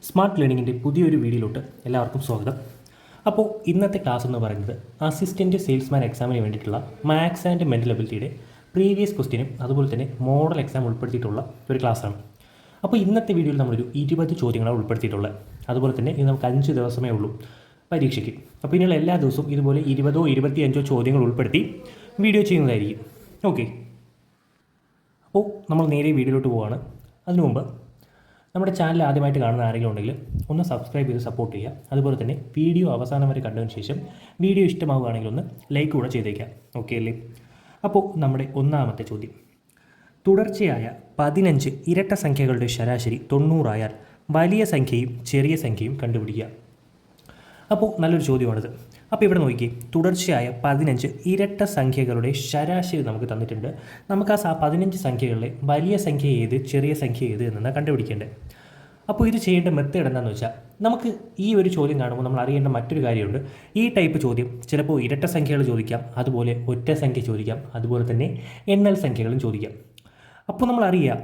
Smart ലേണിങ്ങിൻ്റെ പുതിയൊരു വീഡിയോയിലോട്ട് എല്ലാവർക്കും സ്വാഗതം. അപ്പോൾ ഇന്നത്തെ ക്ലാസ് എന്ന് പറയുന്നത് അസിസ്റ്റൻറ്റ് സെയിൽസ്മാൻ എക്സാമിന് വേണ്ടിയിട്ടുള്ള മാത്സ് ആൻഡ് മെൻ്റൽ എബിലിറ്റിയുടെ പ്രീവിയസ് ക്വസ്റ്റ്യനും അതുപോലെ തന്നെ മോഡൽ എക്സാം ഉൾപ്പെടുത്തിയിട്ടുള്ള ഒരു ക്ലാസ്സാണ്. അപ്പോൾ ഇന്നത്തെ വീഡിയോയിൽ നമ്മളൊരു 20 ചോദ്യങ്ങളാണ് ഉൾപ്പെടുത്തിയിട്ടുള്ളത്. അതുപോലെ തന്നെ ഇത് നമുക്ക് 5 ദിവസമേ ഉള്ളൂ പരീക്ഷയ്ക്ക്. അപ്പോൾ ഇനിയുള്ള എല്ലാ ദിവസവും ഇതുപോലെ 20 25 ചോദ്യങ്ങൾ ഉൾപ്പെടുത്തി വീഡിയോ ചെയ്യുന്നതായിരിക്കും. ഓക്കെ, അപ്പോൾ നമ്മൾ നേരെ വീഡിയോയിലോട്ട് പോവുകയാണ്. അതിനു മുമ്പ് നമ്മുടെ ചാനൽ ആദ്യമായിട്ട് കാണുന്ന ആരെങ്കിലും ഉണ്ടെങ്കിൽ ഒന്ന് സബ്സ്ക്രൈബ് ചെയ്ത് സപ്പോർട്ട് ചെയ്യുക. അതുപോലെ തന്നെ വീഡിയോ അവസാനം വരെ കണ്ടതിന് ശേഷം വീഡിയോ ഇഷ്ടമാവുകയാണെങ്കിൽ ഒന്ന് ലൈക്ക് കൂടെ ചെയ്തേക്കാം. ഓക്കെ അല്ലേ? അപ്പോൾ നമ്മുടെ ഒന്നാമത്തെ ചോദ്യം, തുടർച്ചയായ 15 ഇരട്ട സംഖ്യകളുടെ ശരാശരി 90 ആയാൽ വലിയ സംഖ്യയും ചെറിയ സംഖ്യയും കണ്ടുപിടിക്കുക. അപ്പോൾ നല്ലൊരു ചോദ്യമാണിത്. അപ്പോൾ ഇവിടെ നോക്കിയേ, തുടർച്ചയായ 15 ഇരട്ട സംഖ്യകളുടെ ശരാശരി നമുക്ക് തന്നിട്ടുണ്ട്. നമുക്ക് ആ 15 സംഖ്യകളിലെ വലിയ സംഖ്യ ഏത് ചെറിയ സംഖ്യ ഏത് എന്നാണ് കണ്ടുപിടിക്കേണ്ടത്. അപ്പോൾ ഇത് ചെയ്യേണ്ട മെത്തേഡ് എന്താണെന്ന് വെച്ചാൽ, നമുക്ക് ഈ ഒരു ചോദ്യം കാണുമ്പോൾ നമ്മൾ അറിയേണ്ട മറ്റൊരു കാര്യമുണ്ട്. ഈ ടൈപ്പ് ചോദ്യം ചിലപ്പോൾ ഇരട്ട സംഖ്യകൾ ചോദിക്കാം, അതുപോലെ ഒറ്റ സംഖ്യ ചോദിക്കാം, അതുപോലെ തന്നെ എണ്ണൽ സംഖ്യകളും ചോദിക്കാം. അപ്പോൾ നമ്മൾ അറിയുക,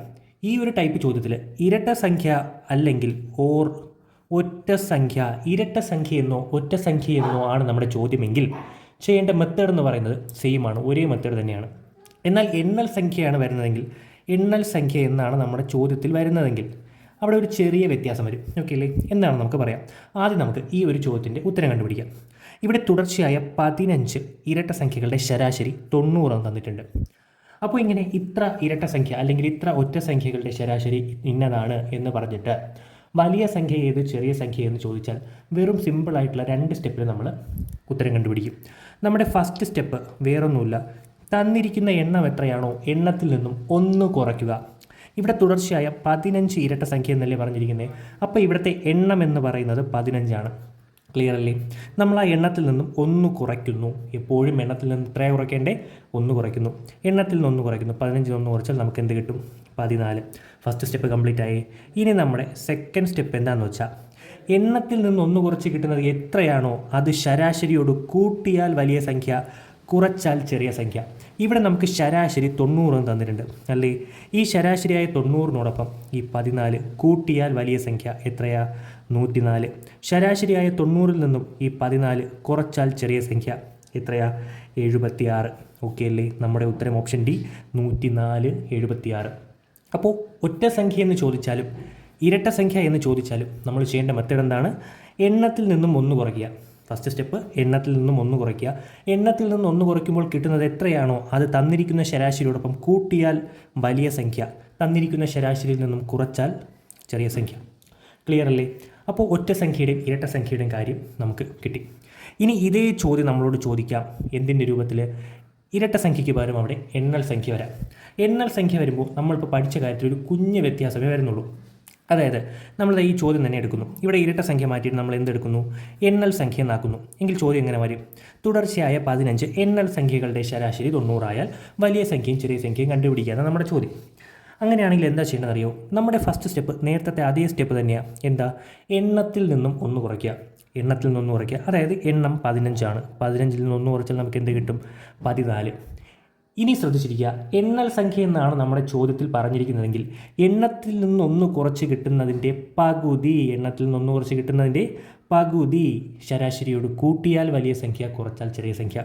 ഈ ഒരു ടൈപ്പ് ചോദ്യത്തിൽ ഇരട്ട സംഖ്യ അല്ലെങ്കിൽ ഒറ്റ സംഖ്യ, ഇരട്ട സംഖ്യ എന്നോ ഒറ്റ സംഖ്യ എന്നോ ആണ് നമ്മുടെ ചോദ്യമെങ്കിൽ ചെയ്യേണ്ട മെത്തേഡ് എന്ന് പറയുന്നത് സെയിം ആണ്, ഒരേ മെത്തേഡ് തന്നെയാണ്. എന്നാൽ എണ്ണൽ സംഖ്യയാണ് വരുന്നതെങ്കിൽ, എണ്ണൽ സംഖ്യ എന്നാണ് നമ്മുടെ ചോദ്യത്തിൽ വരുന്നതെങ്കിൽ അവിടെ ഒരു ചെറിയ വ്യത്യാസം വരും. ഓക്കെ അല്ലേ? എന്താണ് നമുക്ക് പറയാം. ആദ്യം നമുക്ക് ഈ ഒരു ചോദ്യത്തിൻ്റെ ഉത്തരം കണ്ടുപിടിക്കാം. ഇവിടെ തുടർച്ചയായ 15 ഇരട്ട സംഖ്യകളുടെ ശരാശരി 90 തന്നിട്ടുണ്ട്. അപ്പോൾ ഇങ്ങനെ ഇത്ര ഇരട്ട സംഖ്യ അല്ലെങ്കിൽ ഇത്ര ഒറ്റ സംഖ്യകളുടെ ശരാശരി ഇന്നതാണ് എന്ന് പറഞ്ഞിട്ട് വലിയ സംഖ്യ ഏത് ചെറിയ സംഖ്യ എന്ന് ചോദിച്ചാൽ വെറും സിമ്പിളായിട്ടുള്ള 2 സ്റ്റെപ്പിൽ നമ്മൾ ഉത്തരം കണ്ടുപിടിക്കും. നമ്മുടെ ഫസ്റ്റ് സ്റ്റെപ്പ് വേറൊന്നുമില്ല, തന്നിരിക്കുന്ന എണ്ണം എത്രയാണോ എണ്ണത്തിൽ നിന്നും 1 കുറയ്ക്കുക. ഇവിടെ തുടർച്ചയായ 15 ഇരട്ട സംഖ്യ എന്നല്ലേ പറഞ്ഞിരിക്കുന്നത്. അപ്പോൾ ഇവിടുത്തെ എണ്ണം എന്ന് പറയുന്നത് 15 ആണ്. ക്ലിയർ അല്ലേ? നമ്മൾ ആ എണ്ണത്തിൽ നിന്നും 1 കുറയ്ക്കുന്നു. എപ്പോഴും എണ്ണത്തിൽ നിന്ന് എത്രയാണ് കുറയ്ക്കേണ്ടേ? 1 കുറയ്ക്കുന്നു. എണ്ണത്തിൽ നിന്ന് 1 കുറയ്ക്കുന്നു. 15 1 കുറച്ചാൽ നമുക്ക് എന്ത് കിട്ടും? 14. ഫസ്റ്റ് സ്റ്റെപ്പ് കംപ്ലീറ്റ് ആയി. ഇനി നമ്മുടെ സെക്കൻഡ് സ്റ്റെപ്പ് എന്താണെന്ന് വെച്ചാൽ, എണ്ണത്തിൽ നിന്ന് 1 കുറച്ച് കിട്ടുന്നത് എത്രയാണോ അത് ശരാശരിയോട് കൂട്ടിയാൽ വലിയ സംഖ്യ, കുറച്ചാൽ ചെറിയ സംഖ്യ. ഇവിടെ നമുക്ക് ശരാശരി 90 തന്നിട്ടുണ്ട് അല്ലേ? ഈ ശരാശരിയായ 90നോടൊപ്പം ഈ 14 കൂട്ടിയാൽ വലിയ സംഖ്യ എത്രയാ? 104. ശരാശരിയായ 90 നിന്നും ഈ 14 കുറച്ചാൽ ചെറിയ സംഖ്യ എത്രയാ? 76. ഓക്കെ അല്ലേ? നമ്മുടെ ഉത്തരം ഓപ്ഷൻ ഡി, 104 76. അപ്പോൾ ഒറ്റ സംഖ്യ എന്ന് ചോദിച്ചാലും ഇരട്ട സംഖ്യ എന്ന് ചോദിച്ചാലും നമ്മൾ ചെയ്യേണ്ട മെത്തേഡ് എന്താണ്? എണ്ണത്തിൽ നിന്നും 1 കുറയ്ക്കുക. ഫസ്റ്റ് സ്റ്റെപ്പ് എണ്ണത്തിൽ നിന്നും 1 കുറയ്ക്കുക. എണ്ണത്തിൽ നിന്ന് 1 കുറയ്ക്കുമ്പോൾ കിട്ടുന്നത് എത്രയാണോ അത് തന്നിരിക്കുന്ന ശരാശരിയോടൊപ്പം കൂട്ടിയാൽ വലിയ സംഖ്യ, തന്നിരിക്കുന്ന ശരാശരിയിൽ നിന്നും കുറച്ചാൽ ചെറിയ സംഖ്യ. ക്ലിയർ അല്ലേ? അപ്പോൾ ഒറ്റ സംഖ്യയുടെയും ഇരട്ട സംഖ്യയുടെയും കാര്യം നമുക്ക് കിട്ടി. ഇനി ഇതേ ചോദ്യം നമ്മളോട് ചോദിക്കാം എന്തിൻ്റെ രൂപത്തിൽ? ഇരട്ട സംഖ്യയ്ക്ക് പകരം അവിടെ എണ്ണൽ സംഖ്യ വരാം. എണ്ണൽ സംഖ്യ വരുമ്പോൾ നമ്മളിപ്പോൾ പഠിച്ച കാര്യത്തിൽ ഒരു കുഞ്ഞ് വ്യത്യാസമേ വരുന്നുള്ളൂ. അതായത് നമ്മൾ ഈ ചോദ്യം തന്നെ എടുക്കുന്നു. ഇവിടെ ഇരട്ട സംഖ്യ മാറ്റിയിട്ട് നമ്മൾ എന്തെടുക്കുന്നു? എണ്ണൽ സംഖ്യ എന്നാക്കുന്നു. എങ്കിൽ ചോദ്യം എങ്ങനെ വരും? തുടർച്ചയായ 15 എണ്ണൽ സംഖ്യകളുടെ ശരാശരി 90 ആയാൽ വലിയ സംഖ്യയും ചെറിയ സംഖ്യയും കണ്ടുപിടിക്കുകയാണ് നമ്മുടെ ചോദ്യം. അങ്ങനെയാണെങ്കിൽ എന്താ ചെയ്യേണ്ടത് അറിയോ? നമ്മുടെ ഫസ്റ്റ് സ്റ്റെപ്പ് നേരത്തെ അതേ സ്റ്റെപ്പ് തന്നെയാണ്. എന്താ? എണ്ണത്തിൽ നിന്നും 1 കുറയ്ക്കുക. എണ്ണത്തിൽ നിന്ന് 1 കുറയ്ക്കുക. അതായത് എണ്ണം 15 ആണ്. 15 നിന്ന് 1 കുറച്ചാൽ നമുക്ക് എന്ത് കിട്ടും? 14. ഇനി ശ്രദ്ധിച്ചിരിക്കുക, എണ്ണൽ സംഖ്യ എന്നാണ് നമ്മുടെ ചോദ്യത്തിൽ പറഞ്ഞിരിക്കുന്നതെങ്കിൽ എണ്ണത്തിൽ നിന്ന് 1 കുറച്ച് കിട്ടുന്നതിൻ്റെ പകുതി, എണ്ണത്തിൽ നിന്ന് 1 കുറച്ച് കിട്ടുന്നതിൻ്റെ പകുതി ശരാശരിയോട് കൂട്ടിയാൽ വലിയ സംഖ്യ, കുറച്ചാൽ ചെറിയ സംഖ്യ.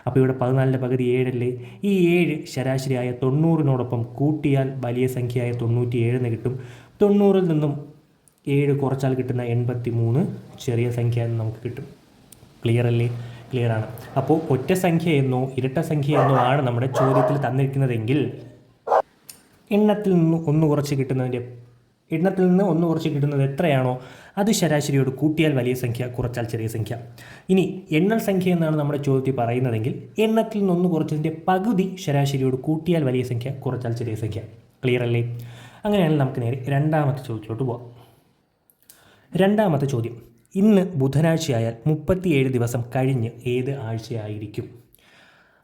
അപ്പോൾ ഇവിടെ 14ൻ്റെ പകുതി 7 അല്ലേ? ഈ 7 ശരാശരിയായ 90നോടൊപ്പം കൂട്ടിയാൽ വലിയ സംഖ്യയായ 97 എന്ന് കിട്ടും. 90ൽ നിന്നും 7 കുറച്ചാൽ കിട്ടുന്ന 83 ചെറിയ സംഖ്യ എന്ന് നമുക്ക് കിട്ടും. ക്ലിയർ അല്ലേ? ക്ലിയർ ആണ്. അപ്പോൾ ഒറ്റ സംഖ്യ എന്നോ ഇരട്ട സംഖ്യ എന്നോ ആണ് നമ്മുടെ ചോദ്യത്തിൽ തന്നിരിക്കുന്നതെങ്കിൽ എണ്ണത്തിൽ നിന്ന് 1 കുറച്ച് കിട്ടുന്നത് എത്രയാണോ അത് ശരാശരിയോട് കൂട്ടിയാൽ വലിയ സംഖ്യ, കുറച്ചാൽ ചെറിയ സംഖ്യ. ഇനി എണ്ണൽ സംഖ്യ എന്നാണ് നമ്മുടെ ചോദ്യത്തിൽ പറയുന്നതെങ്കിൽ എണ്ണത്തിൽ നിന്ന് 1 കുറച്ചതിൻ്റെ പകുതി ശരാശരിയോട് കൂട്ടിയാൽ വലിയ സംഖ്യ, കുറച്ചാൽ ചെറിയ സംഖ്യ. ക്ലിയർ അല്ലേ? അങ്ങനെയാണെങ്കിൽ നമുക്ക് നേരെ രണ്ടാമത്തെ ചോദ്യത്തിലോട്ട് പോകാം. രണ്ടാമത്തെ ചോദ്യം, ഇന്ന് ബുധനാഴ്ചയായാൽ 37 ദിവസം കഴിഞ്ഞ് ഏത് ആഴ്ചയായിരിക്കും?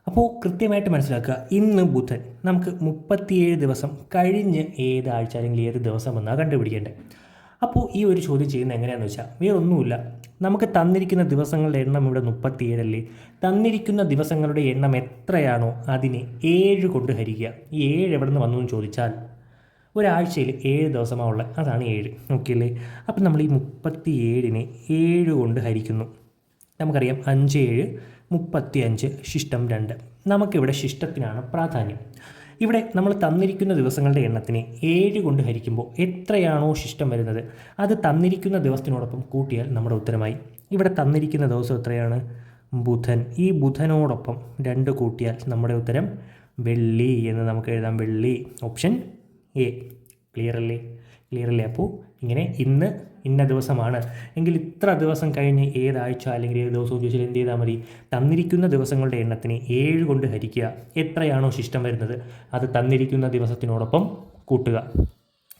അപ്പോൾ കൃത്യമായിട്ട് മനസ്സിലാക്കുക, ഇന്ന് ബുധൻ, നമുക്ക് 37 ദിവസം കഴിഞ്ഞ് ഏത് ആഴ്ച അല്ലെങ്കിൽ ഏത് ദിവസം എന്നാണ് കണ്ടുപിടിക്കേണ്ടത്. അപ്പോൾ ഈ ഒരു ചോദ്യം ചെയ്യുന്നത് എങ്ങനെയാണെന്ന് വെച്ചാൽ, വേറൊന്നുമില്ല, നമുക്ക് തന്നിരിക്കുന്ന ദിവസങ്ങളുടെ എണ്ണം ഇവിടെ 37 അല്ലേ? തന്നിരിക്കുന്ന ദിവസങ്ങളുടെ എണ്ണം എത്രയാണോ അതിനെ 7 കൊണ്ട് ഹരിക്കുക. ഈ 7 എവിടെ നിന്ന് വന്നു എന്ന് ചോദിച്ചാൽ ഒരാഴ്ചയിൽ 7 ദിവസമാണ് ഉള്ളത്, അതാണ് 7. ഓക്കെ അല്ലേ? അപ്പം നമ്മൾ ഈ 37നെ 7 കൊണ്ട് ഹരിക്കുന്നു. നമുക്കറിയാം 5 7 35 ശിഷ്ടം 2. നമുക്കിവിടെ ശിഷ്ടത്തിനാണ് പ്രാധാന്യം. ഇവിടെ നമ്മൾ തന്നിരിക്കുന്ന ദിവസങ്ങളുടെ എണ്ണത്തിനെ 7 കൊണ്ട് ഹരിക്കുമ്പോൾ എത്രയാണോ ശിഷ്ടം വരുന്നത് അത് തന്നിരിക്കുന്ന ദിവസത്തിനോടൊപ്പം കൂട്ടിയാൽ നമ്മുടെ ഉത്തരമായി. ഇവിടെ തന്നിരിക്കുന്ന ദിവസം എത്രയാണ്? ബുധൻ. ഈ ബുധനോടൊപ്പം 2 കൂട്ടിയാൽ നമ്മുടെ ഉത്തരം വെള്ളി എന്ന് നമുക്ക് എഴുതാം. വെള്ളി, ഓപ്ഷൻ എ. ക്ലിയർ അല്ലേ? അപ്പോൾ ഇങ്ങനെ ഇന്ന് ഇന്ന ദിവസമാണ് എങ്കിൽ ഇത്ര ദിവസം കഴിഞ്ഞ് ഏതാഴ്ച അല്ലെങ്കിൽ ഏത് ദിവസവും ചോദിച്ചാൽ എന്ത് ചെയ്താൽ മതി? തന്നിരിക്കുന്ന ദിവസങ്ങളുടെ എണ്ണത്തിനെ 7 കൊണ്ട് ഹരിക്കുക. എത്രയാണോ ശിഷ്ടം വരുന്നത് അത് തന്നിരിക്കുന്ന ദിവസത്തിനോടൊപ്പം കൂട്ടുക.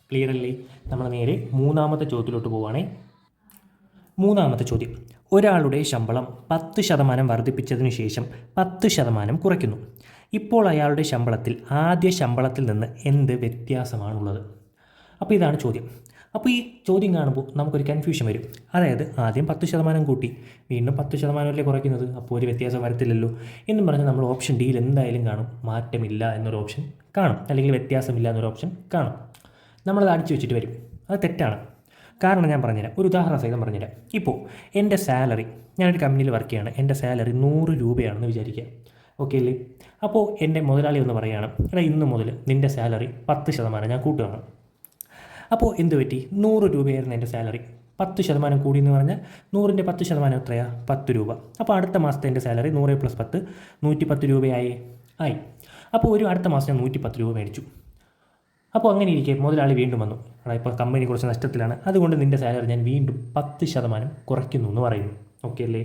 ക്ലിയർ അല്ലേ? നമ്മൾ നേരെ മൂന്നാമത്തെ ചോദ്യത്തിലോട്ട് പോവുകയാണേ. മൂന്നാമത്തെ ചോദ്യം: ഒരാളുടെ ശമ്പളം 10% വർദ്ധിപ്പിച്ചതിനു ശേഷം 10% കുറയ്ക്കുന്നു. ഇപ്പോൾ അയാളുടെ ശമ്പളത്തിൽ ആദ്യ ശമ്പളത്തിൽ നിന്ന് എന്ത് വ്യത്യാസമാണുള്ളത്? അപ്പോൾ ഇതാണ് ചോദ്യം. അപ്പോൾ ഈ ചോദ്യം കാണുമ്പോൾ നമുക്കൊരു കൺഫ്യൂഷൻ വരും. അതായത് ആദ്യം 10% കൂട്ടി, വീണ്ടും 10% കുറയ്ക്കുന്നത്, അപ്പോൾ ഒരു വ്യത്യാസം വരത്തില്ലല്ലോ എന്നും പറഞ്ഞ് നമ്മൾ ഓപ്ഷൻ ഡിയിൽ എന്തായാലും കാണും മാറ്റമില്ല എന്നൊരു ഓപ്ഷൻ കാണും, അല്ലെങ്കിൽ വ്യത്യാസമില്ല എന്നൊരു ഓപ്ഷൻ കാണും. നമ്മളത് അടിച്ചു വെച്ചിട്ട് വരും. അത് തെറ്റാണ്. കാരണം ഞാൻ പറഞ്ഞുതരാം, ഒരു ഉദാഹരണ സഹിതം പറഞ്ഞുതരാം. ഇപ്പോൾ എൻ്റെ സാലറി, ഞാനൊരു കമ്പനിയിൽ വർക്ക് ചെയ്യുകയാണ്, എൻ്റെ സാലറി 100 രൂപയാണെന്ന് വിചാരിക്കുക. ഓക്കെ അല്ലേ? അപ്പോൾ എൻ്റെ മുതലാളി ഒന്ന് പറയുകയാണ്, എടാ ഇന്ന് മുതൽ നിൻ്റെ സാലറി 10% ഞാൻ കൂട്ടുകയാണ്. അപ്പോൾ എന്ത് പറ്റി? 100 രൂപയായിരുന്നു എൻ്റെ സാലറി, 10% കൂടി എന്ന് പറഞ്ഞാൽ 100ൻ്റെ 10% എത്രയാണ്? 10 രൂപ. അപ്പോൾ അടുത്ത മാസത്തെ എൻ്റെ സാലറി 100 + 10 110 രൂപയായി. അപ്പോൾ അടുത്ത മാസം ഞാൻ 110 രൂപ മേടിച്ചു. അപ്പോൾ അങ്ങനെ ഇരിക്കെ മുതലാളി വീണ്ടും വന്നു, എടാ ഇപ്പോൾ കമ്പനി കുറച്ച് നഷ്ടത്തിലാണ്, അതുകൊണ്ട് നിൻ്റെ സാലറി ഞാൻ വീണ്ടും 10% കുറയ്ക്കുന്നു എന്ന് പറയുന്നു. ഓക്കെ അല്ലേ?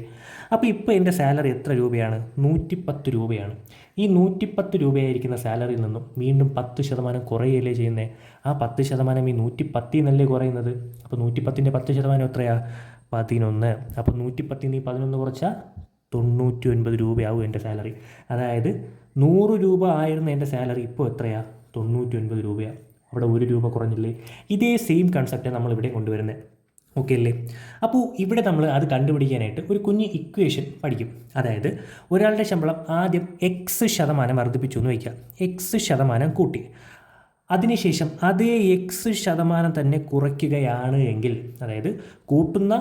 അപ്പോൾ ഇപ്പോൾ എൻ്റെ സാലറി എത്ര രൂപയാണ്? 110 രൂപയാണ്. ഈ 110 രൂപയായിരിക്കുന്ന സാലറിയിൽ നിന്നും വീണ്ടും 10% കുറയുകയല്ലേ ചെയ്യുന്നത്? ആ 10% ഈ 110 എന്നല്ലേ കുറയുന്നത്? അപ്പോൾ 110ൻ്റെ 10% എത്രയാണ്? 11. അപ്പോൾ 110 നിന്ന് 11 കുറച്ചാൽ 99 രൂപയാവും എൻ്റെ സാലറി. അതായത് 100 രൂപ ആയിരുന്ന എൻ്റെ സാലറി ഇപ്പോൾ എത്രയാണ്? 99 രൂപയാണ്. അവിടെ 1 രൂപ കുറഞ്ഞില്ലേ? ഇതേ സെയിം കൺസെപ്റ്റ് നമ്മളിവിടെ കൊണ്ടുവരുന്നത്. ഓക്കെ അല്ലേ? അപ്പോൾ ഇവിടെ നമ്മൾ അത് കണ്ടുപിടിക്കാനായിട്ട് ഒരു കുഞ്ഞ് ഇക്വേഷൻ പഠിക്കും. അതായത് ഒരാളുടെ ശമ്പളം ആദ്യം X% വർദ്ധിപ്പിച്ചു എന്ന് വയ്ക്കുക. X% കൂട്ടി, അതിനുശേഷം അതേ X% തന്നെ കുറയ്ക്കുകയാണ് എങ്കിൽ, അതായത് കൂട്ടുന്ന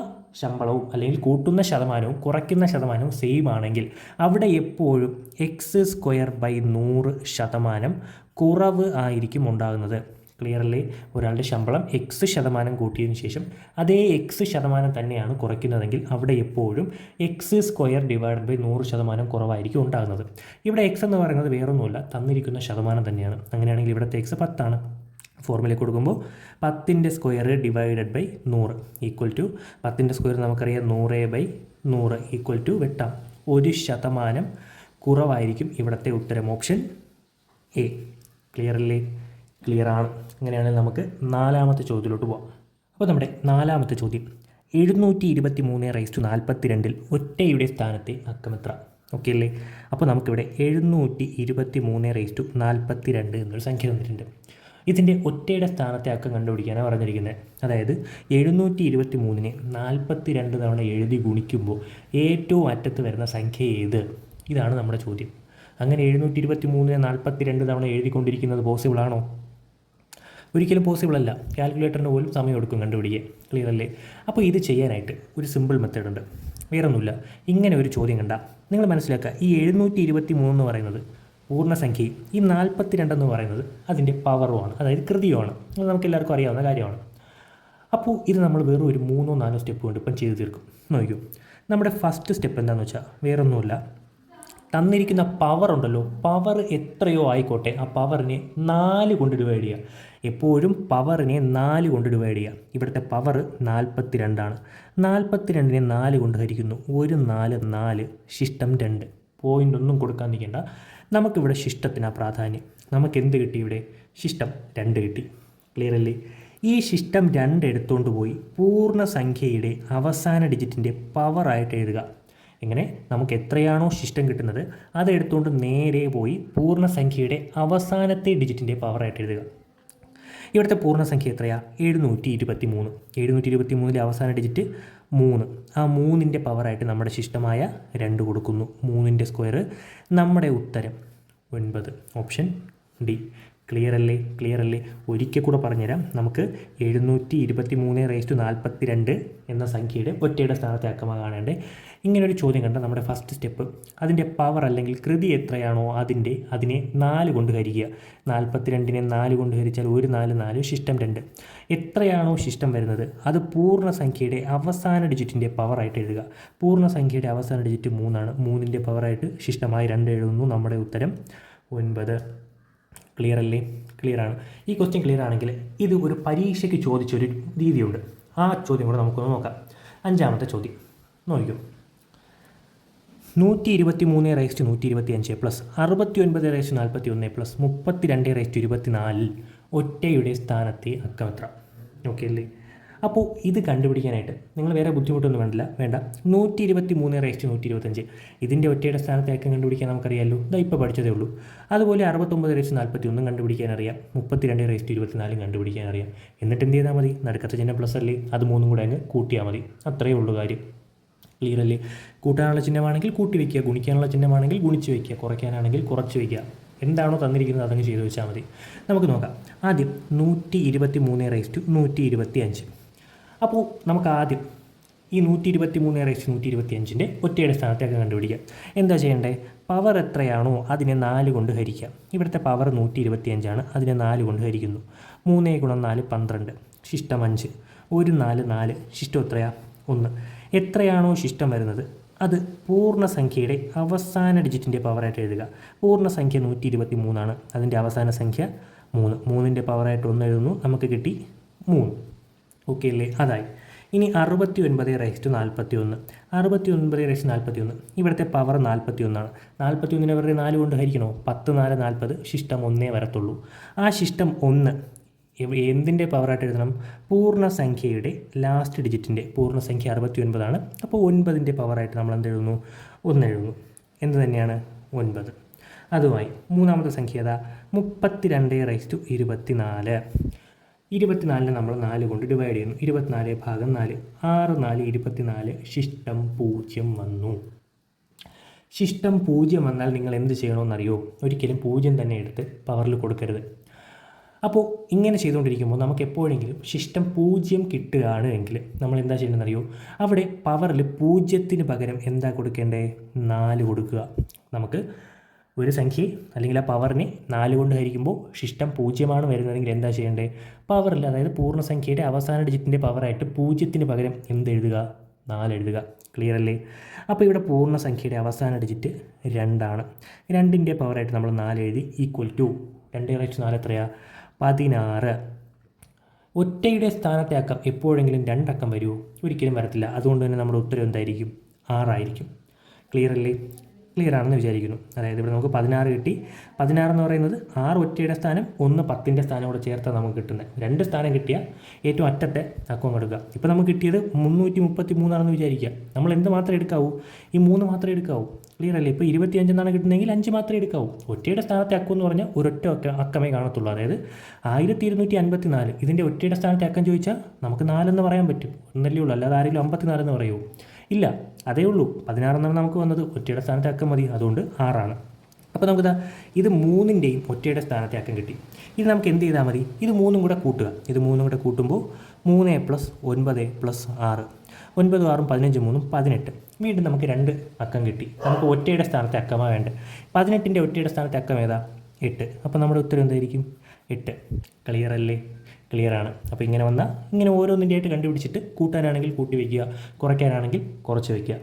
ശമ്പളവും അല്ലെങ്കിൽ കൂട്ടുന്ന ശതമാനവും കുറയ്ക്കുന്ന ശതമാനവും സെയിം ആണെങ്കിൽ അവിടെ എപ്പോഴും X²/100% കുറവ് ആയിരിക്കും ഉണ്ടാകുന്നത്. ക്ലിയർ അല്ലേ? ഒരാളുടെ ശമ്പളം X% കൂട്ടിയതിന് ശേഷം അതേ X% തന്നെയാണ് കുറയ്ക്കുന്നതെങ്കിൽ അവിടെ എപ്പോഴും X²/100% കുറവായിരിക്കും ഉണ്ടാകുന്നത്. ഇവിടെ X എന്ന് പറയുന്നത് വേറൊന്നുമില്ല, തന്നിരിക്കുന്ന ശതമാനം തന്നെയാണ്. അങ്ങനെയാണെങ്കിൽ ഇവിടുത്തെ X 10 ഫോർമുല കൊടുക്കുമ്പോൾ 10ൻ്റെ സ്ക്വയർ / 100 ഈക്വൽ ടു 10ൻ്റെ സ്ക്വയർ നമുക്കറിയാം 100/100 ഈക്വൽ ടു വെട്ടാം 1% കുറവായിരിക്കും ഇവിടുത്തെ ഉത്തരം. Option A. ക്ലിയർ അല്ലേ? ക്ലിയർ ആണ്. അങ്ങനെയാണെങ്കിൽ നമുക്ക് നാലാമത്തെ ചോദ്യത്തിലോട്ട് പോകാം. അപ്പോൾ നമ്മുടെ നാലാമത്തെ ചോദ്യം: 723/42 ഒറ്റയുടെ സ്ഥാനത്തെ അക്കമെത്ര? ഓക്കെ അല്ലേ? അപ്പോൾ നമുക്കിവിടെ 723/42 എന്നൊരു സംഖ്യ തന്നിട്ടുണ്ട്. ഇതിൻ്റെ ഒറ്റയുടെ സ്ഥാനത്തെ അക്കം കണ്ടുപിടിക്കാനാണ് പറഞ്ഞിരിക്കുന്നത്. അതായത് 723നെ 42 തവണ എഴുതി ഗുണിക്കുമ്പോൾ ഏറ്റവും അറ്റത്ത് വരുന്ന സംഖ്യ ഏത്? ഇതാണ് നമ്മുടെ ചോദ്യം. അങ്ങനെ 723നെ 42 തവണ എഴുതിക്കൊണ്ടിരിക്കുന്നത് പോസിബിളാണോ? ഒരിക്കലും പോസിബിൾ അല്ല. കാൽക്കുലേറ്ററിന് പോലും സമയം എടുക്കും കണ്ടുപിടിക്കുക. ക്ലിയർ അല്ലേ? അപ്പോൾ ഇത് ചെയ്യാനായിട്ട് ഒരു സിമ്പിൾ മെത്തേഡ് ഉണ്ട്. വേറൊന്നുമില്ല, ഇങ്ങനെ ഒരു ചോദ്യം കണ്ട നിങ്ങൾ മനസ്സിലാക്കുക, ഈ 723 എന്ന് പറയുന്നത് പൂർണ്ണസംഖ്യയും ഈ 42 എന്ന് പറയുന്നത് അതിൻ്റെ പവറുമാണ്, അതായത് കൃതിയുമാണ്. അത് നമുക്ക് എല്ലാവർക്കും അറിയാവുന്ന കാര്യമാണ്. അപ്പോൾ ഇത് നമ്മൾ വെറും ഒരു 3-4 സ്റ്റെപ്പ് കൊണ്ട് ഇപ്പം ചെയ്ത് തീർക്കും. നോക്കൂ, നമ്മുടെ ഫസ്റ്റ് സ്റ്റെപ്പ് എന്താണെന്ന് വെച്ചാൽ വേറൊന്നുമില്ല, തന്നിരിക്കുന്ന പവർ ഉണ്ടല്ലോ, പവർ എത്രയോ ആയിക്കോട്ടെ ആ പവറിനെ 4 കൊണ്ട് ഡിവൈഡ് ചെയ്യുക. എപ്പോഴും പവറിനെ 4 കൊണ്ട് ഡിവൈഡ് ചെയ്യുക. ഇവിടുത്തെ പവർ 42 42നെ 4 കൊണ്ട് ഹരിക്കുന്നു. 1 4 4 ശിഷ്ടം 2. പോയിൻ്റ് ഒന്നും കൊടുക്കാൻ നിൽക്കേണ്ട, നമുക്കിവിടെ ശിഷ്ടത്തിനാണ് പ്രാധാന്യം. നമുക്ക് എന്ത് കിട്ടി? ഇവിടെ ശിഷ്ടം 2 കിട്ടി. ക്ലിയർ അല്ലേ? ഈ ശിഷ്ടം 2 എടുത്തുകൊണ്ട് പോയി പൂർണ്ണസംഖ്യയുടെ അവസാന ഡിജിറ്റിൻ്റെ പവറായിട്ട് എഴുതുക. എങ്ങനെ? നമുക്ക് എത്രയാണോ ശിഷ്ടം കിട്ടുന്നത് അത് എടുത്തുകൊണ്ട് നേരെ പോയി പൂർണ്ണസംഖ്യയുടെ അവസാനത്തെ ഡിജിറ്റിൻ്റെ പവറായിട്ട് എഴുതുക. ഇവിടുത്തെ പൂർണ്ണസംഖ്യ എത്രയാണ്? 723. 723ലെ അവസാന ഡിജിറ്റ് 3. ആ 3ൻ്റെ പവറായിട്ട് നമ്മുടെ ശിഷ്ടമായ 2 കൊടുക്കുന്നു. 3ൻ്റെ സ്ക്വയർ. നമ്മുടെ ഉത്തരം 9. Option D. ക്ലിയർ അല്ലേ? ക്ലിയർ അല്ലേ? ഒരിക്കൽ കൂടെ പറഞ്ഞുതരാം. നമുക്ക് 723/42 എന്ന സംഖ്യയുടെ ഒറ്റയുടെ സ്ഥാനത്തെ അക്കമാണ് കാണേണ്ടത്. ഇങ്ങനൊരു ചോദ്യം കണ്ട നമ്മുടെ ഫസ്റ്റ് സ്റ്റെപ്പ് അതിൻ്റെ പവർ അല്ലെങ്കിൽ കൃതി എത്രയാണോ അതിനെ 4 കൊണ്ട് ഹരിക്കുക. 42നെ 4 കൊണ്ട് ഹരിച്ചാൽ 1 4 4 ശിഷ്ടം 2. എത്രയാണോ ശിഷ്ടം വരുന്നത് അത് പൂർണ്ണസംഖ്യയുടെ അവസാന ഡിജിറ്റിൻ്റെ പവറായിട്ട് എഴുതുക. പൂർണ്ണസംഖ്യയുടെ അവസാന ഡിജിറ്റ് 3 ആണ്. 3ൻ്റെ പവറായിട്ട് ശിഷ്ടമായി 2 എഴുതുന്നു. നമ്മുടെ ഉത്തരം 9. ക്ലിയർ അല്ലേ? ക്ലിയറാണ്. ഈ ക്വസ്റ്റ്യൻ ക്ലിയർ ആണെങ്കിൽ ഇത് ഒരു പരീക്ഷയ്ക്ക് ചോദിച്ചൊരു രീതിയുണ്ട്. ആ ചോദ്യം കൂടെ നമുക്കൊന്ന് നോക്കാം. 5ാമത്തെ ചോദ്യം നോക്കൂ. 123/125 പ്ലസ് 69/41 പ്ലസ് 32/24 ഒറ്റയുടെ സ്ഥാനത്തെ അക്കം എത്ര? ഓക്കെ അല്ലേ? അപ്പോൾ ഇത് കണ്ടുപിടിക്കാനായിട്ട് നിങ്ങൾ വേറെ ബുദ്ധിമുട്ടൊന്നും വേണ്ട. 123/125 ഇതിൻ്റെ ഒറ്റയുടെ സ്ഥാനത്തെ അക്കം കണ്ടുപിടിക്കാൻ നമുക്കറിയാമല്ലോ. ഇതാ ഇപ്പോൾ പഠിച്ചതേ ഉള്ളൂ. അതുപോലെ 69/41 കണ്ടുപിടിക്കാൻ അറിയാം. 32/24 കണ്ടുപിടിക്കാൻ അറിയാം. എന്നിട്ട് എന്ത് ചെയ്താൽ മതി? നടുക്കത്തെ ചിഹ്നം പ്ലസ് അല്ലേ, അത് 3 കൂടെ അങ്ങ് കൂട്ടിയാൽ മതി. അത്രയേ ഉള്ളൂ കാര്യം. ക്ലിയർ അല്ലേ? കൂട്ടാനുള്ള ചിഹ്നമാണെങ്കിൽ കൂട്ടി വയ്ക്കുക, ഗുണിക്കാനുള്ള ചിഹ്നമാണെങ്കിൽ ഗുണിച്ച് വയ്ക്കുക, കുറയ്ക്കാനാണെങ്കിൽ കുറച്ച് വയ്ക്കുക. എന്താണോ തന്നിരിക്കുന്നത് അതങ്ങ് ചെയ്ത് വെച്ചാൽ മതി. നമുക്ക് നോക്കാം. ആദ്യം 123/125. അപ്പോൾ നമുക്ക് ആദ്യം ഈ 123/125 ഒറ്റയുടെ സ്ഥാനത്തേക്ക് കണ്ടുപിടിക്കാം. എന്താ ചെയ്യേണ്ടത്? പവർ എത്രയാണോ അതിനെ 4 കൊണ്ട് ഹരിക്കാം. ഇവിടുത്തെ പവർ 125 അതിനെ 4 കൊണ്ട് ഹരിക്കുന്നു. 3 × 4 12 ശിഷ്ടം 5. 1 4 4 ശിഷ്ടം എത്രയാ? 1. എത്രയാണോ ശിഷ്ടം വരുന്നത് അത് പൂർണ്ണസംഖ്യയുടെ അവസാന ഡിജിറ്റിൻ്റെ പവറായിട്ട് എഴുതുക. പൂർണ്ണസംഖ്യ 123 അതിൻ്റെ അവസാന സംഖ്യ 3. 3ൻ്റെ പവറായിട്ട് 1 എഴുതുന്നു. നമുക്ക് കിട്ടി 3. ഓക്കെ അല്ലേ? അതായി. ഇനി 69/41. 69/41 ഇവിടുത്തെ പവർ 41. 41നെ വെറുതെ 4 കൊണ്ട് ഹരിക്കണോ? 10 4 40 ശിഷ്ടം 1 വരത്തുള്ളൂ. ആ ശിഷ്ടം 1 എന്തിൻ്റെ പവറായിട്ട് എഴുതണം? പൂർണ്ണസംഖ്യയുടെ ലാസ്റ്റ് ഡിജിറ്റിൻ്റെ. പൂർണ്ണസംഖ്യ 69 അപ്പോൾ 9ൻ്റെ പവറായിട്ട് നമ്മൾ എന്ത് എഴുതുന്നു? 1 എഴുതുന്നു. എന്ത് തന്നെയാണ്? 9. അതുമായി 3ാമത്തെ സംഖ്യ ഏതാ? 32/24. 24നെ നമ്മൾ 4 കൊണ്ട് ഡിവൈഡ് ചെയ്യുന്നു. 24/4 6 4 24 ശിഷ്ടം 0 വന്നു. ശിഷ്ടം 0 വന്നാൽ നിങ്ങൾ എന്ത് ചെയ്യണമെന്നറിയോ? ഒരിക്കലും 0 തന്നെ എടുത്ത് പവറിൽ കൊടുക്കരുത്. അപ്പോൾ ഇങ്ങനെ ചെയ്തുകൊണ്ടിരിക്കുമ്പോൾ നമുക്ക് എപ്പോഴെങ്കിലും ശിഷ്ടം 0 കിട്ടുകയാണ് എങ്കിൽ നമ്മൾ എന്താ ചെയ്യണമെന്നറിയോ? അവിടെ പവറിൽ 0ന് പകരം എന്താ കൊടുക്കേണ്ടത്? 4 കൊടുക്കുക. നമുക്ക് ഒരു സംഖ്യ അല്ലെങ്കിൽ ആ പവറിനെ 4 കൊണ്ട് ഹരിക്കുമ്പോൾ ശിഷ്ടം 0 വരുന്നതെങ്കിൽ എന്താ ചെയ്യേണ്ടത്? പവറിൽ, അതായത് പൂർണ്ണസംഖ്യയുടെ അവസാന ഡിജിറ്റിൻ്റെ പവറായിട്ട് 0ന് പകരം എന്ത് എഴുതുക? 4 എഴുതുക. ക്ലിയർ അല്ലേ? അപ്പോൾ ഇവിടെ പൂർണ്ണസംഖ്യയുടെ അവസാന ഡിജിറ്റ് 2. 2ൻ്റെ പവറായിട്ട് നമ്മൾ 4 എഴുതി. ഈക്വൽ ടു 2/4 എത്രയാ? 16. ഒറ്റയുടെ സ്ഥാനത്തെ അക്കം എപ്പോഴെങ്കിലും 2 അക്കം വരുമോ? ഒരിക്കലും വരത്തില്ല. അതുകൊണ്ട് തന്നെ നമ്മുടെ ഉത്തരം എന്തായിരിക്കും? 6 ആയിരിക്കും. ക്ലിയർ അല്ലേ? ക്ലിയർ ആണെന്ന് വിചാരിക്കുന്നു. അതായത് ഇവിടെ നമുക്ക് 16 കിട്ടി. 16 എന്ന് പറയുന്നത് 6 ഒറ്റയുടെ സ്ഥാനം 1 10ൻ്റെ സ്ഥാനം കൂടെ ചേർത്താണ് നമുക്ക് കിട്ടുന്നത്. 2 സ്ഥാനം കിട്ടിയാൽ ഏറ്റവും അറ്റത്തെ അക്കം എടുക്കുക. ഇപ്പോൾ നമുക്ക് കിട്ടിയത് 333 വിചാരിക്കുക. നമ്മൾ എന്ത് മാത്രമേ എടുക്കാവൂ? ഈ 3 മാത്രമേ എടുക്കാവൂ. ക്ലിയർ അല്ലേ? ഇപ്പോൾ 25 എന്നാണ് കിട്ടുന്നതെങ്കിൽ 5 മാത്രമേ എടുക്കാവൂ. ഒറ്റയുടെ സ്ഥാനത്തെ അക്കം എന്ന് പറഞ്ഞാൽ ഒരൊറ്റ അക്കമേ കാണത്തുള്ളൂ. അതായത് 1254 ഇതിൻ്റെ ഒറ്റയുടെ സ്ഥാനത്തെ അക്കം ചോദിച്ചാൽ നമുക്ക് 4 എന്ന് പറയാൻ പറ്റും. ഒന്നല്ലേ ഉള്ളൂ. അല്ലാതെ ആരെങ്കിലും 54 എന്ന് പറയുമോ? ഇല്ല, അതേ ഉള്ളൂ. 16 എന്നാണ് നമുക്ക് വന്നത്. ഒറ്റയുടെ സ്ഥാനത്തെ അക്കം മതി. അതുകൊണ്ട് 6. അപ്പോൾ നമുക്കിതാ ഇത് 3ൻ്റെയും ഒറ്റയുടെ സ്ഥാനത്തെ അക്കം കിട്ടി. ഇത് നമുക്ക് എന്ത് ചെയ്താൽ മതി? ഇത് 3 കൂടെ കൂട്ടുക. ഇത് 3 കൂടെ കൂട്ടുമ്പോൾ 3 + 9 + 6 9 6 15 3 18. വീണ്ടും നമുക്ക് 2 അക്കം കിട്ടി. നമുക്ക് ഒറ്റയുടെ സ്ഥാനത്തെ അക്കമാണ് വേണ്ടത്. 18ൻ്റെ ഒറ്റയുടെ സ്ഥാനത്തെ അക്കം ഏതാ? 8. അപ്പോൾ നമ്മുടെ ഉത്തരം എന്തായിരിക്കും? 8. ക്ലിയർ അല്ലേ? ക്ലിയർ ആണ്. അപ്പോൾ ഇങ്ങനെ വന്നാൽ ഇങ്ങനെ ഓരോന്നിൻ്റെ ആയിട്ട് കണ്ടുപിടിച്ചിട്ട് കൂട്ടാനാണെങ്കിൽ കൂട്ടി വയ്ക്കുക, കുറയ്ക്കാനാണെങ്കിൽ കുറച്ച് വയ്ക്കുക.